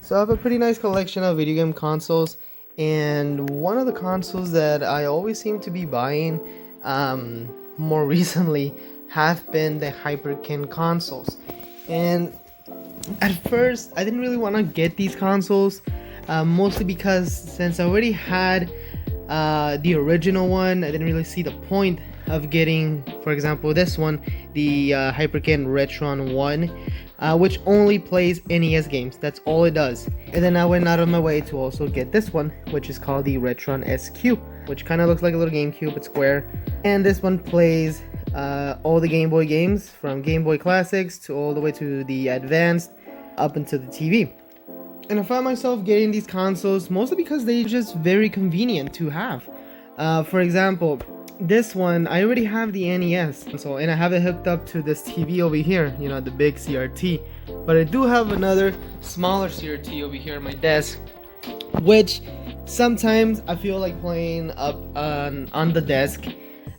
So I have a pretty nice collection of video game consoles, and one of the consoles that I always seem to be buying more recently have been the Hyperkin consoles. And at first I didn't really want to get these consoles, mostly because since I already had the original one, I didn't really see the point of getting, for example, this one, the Hyperkin Retron 1, which only plays NES games. That's all it does. And then I went out of my way to also get this one, which is called the Retron SQ, which kind of looks like a little GameCube. It's square, and this one plays all the Game Boy games, from Game Boy Classics to all the way to the Advanced, up into the TV. And I found myself getting these consoles mostly because they're just very convenient to have. For example, this one, I already have the NES console, and I have it hooked up to this TV over here, you know, the big CRT. But I do have another smaller CRT over here on my desk, which sometimes I feel like playing up on the desk.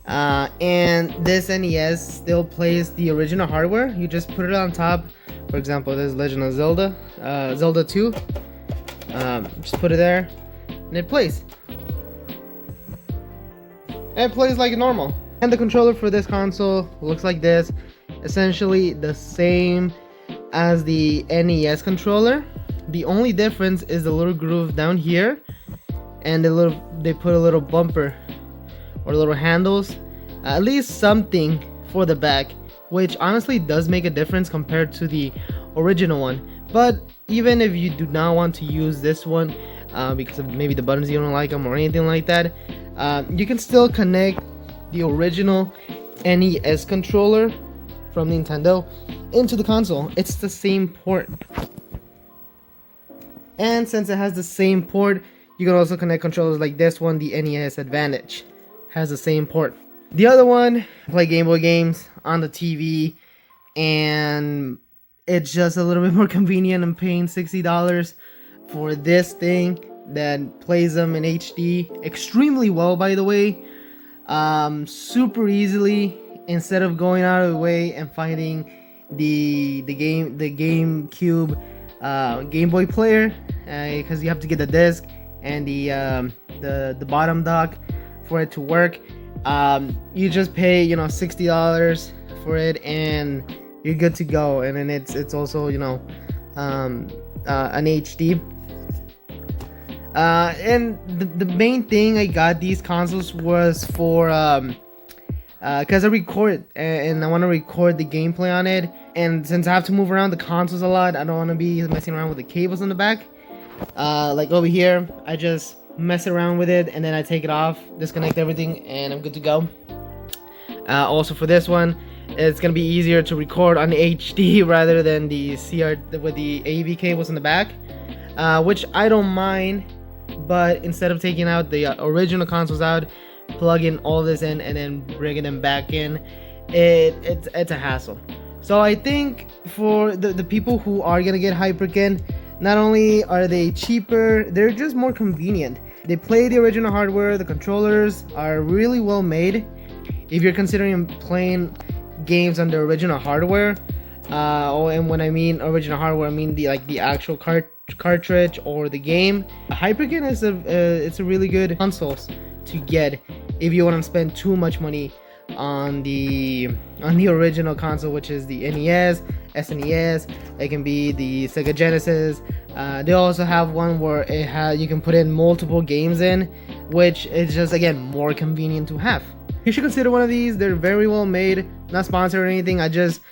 And this NES still plays the original hardware. You just put it on top. For example, this is Legend of Zelda, Zelda 2. Just put it there, and it plays. And it plays like normal. And the controller for this console looks like this, essentially the same as the NES controller. The only difference is the little groove down here, and they put a little bumper or little handles, at least something for the back, which honestly does make a difference compared to the original one. But even if you do not want to use this one because of maybe the buttons, you don't like them or anything like that, you can still connect the original NES controller from Nintendo into the console. It's the same port, and since it has the same port, you can also connect controllers like this one. The NES Advantage has the same port. The other one, play Game Boy games on the TV, and it's just a little bit more convenient. I'm paying $60 for this thing that plays them in HD extremely well, by the way, super easily, instead of going out of the way and finding the GameCube Game Boy player, because you have to get the disc and the bottom dock for it to work. You just pay, you know, $60 for it, and you're good to go. And then it's also, you know, an HD. And the main thing I got these consoles was for because I record and I want to record the gameplay on it. And since I have to move around the consoles a lot, I don't want to be messing around with the cables in the back. Like over here, I just mess around with it, and then I take it off, disconnect everything, and I'm good to go. Also for this one, it's gonna be easier to record on HD rather than the with the AV cables in the back, which I don't mind. But instead of taking out the original consoles out, plugging all this in and then bringing them back in, it's a hassle. So I think for the people who are gonna get Hyperkin, not only are they cheaper, they're just more convenient. They play the original hardware. The controllers are really well made. If you're considering playing games on the original hardware, and when I mean original hardware, I mean the actual cartridge or the game. Hyperkin is it's a really good console to get if you want to spend too much money on the original console, which is the NES, SNES. It can be the Sega Genesis. They also have one where you can put in multiple games in, which is just, again, more convenient to have. You should consider one of these. They're very well made. Not sponsored or anything. I just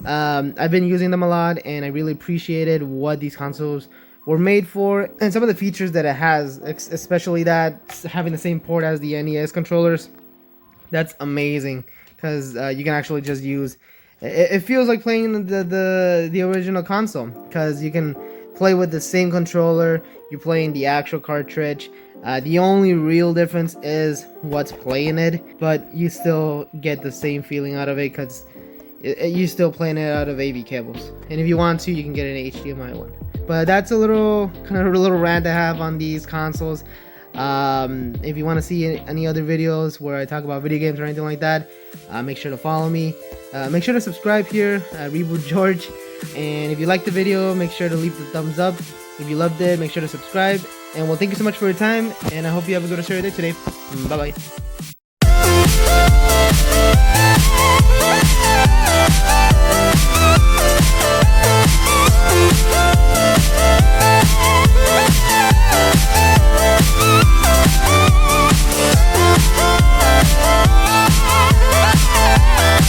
I've been using them a lot, and I really appreciated what these consoles were made for, and some of the features that it has, especially that having the same port as the NES controllers. That's amazing, because you can actually just use it feels like playing the original console, because you can play with the same controller. You're playing the actual cartridge. The only real difference is what's playing it, but you still get the same feeling out of it, because you're still playing it out of AV cables. And if you want to, you can get an HDMI one. But that's a little rant I have on these consoles. If you want to see any other videos where I talk about video games or anything like that, make sure to follow me. Make sure to subscribe here, Reboot George. And if you like the video, make sure to leave the thumbs up. If you loved it, make sure to subscribe. And well, thank you so much for your time, and I hope you have a good rest of your day today. Bye bye.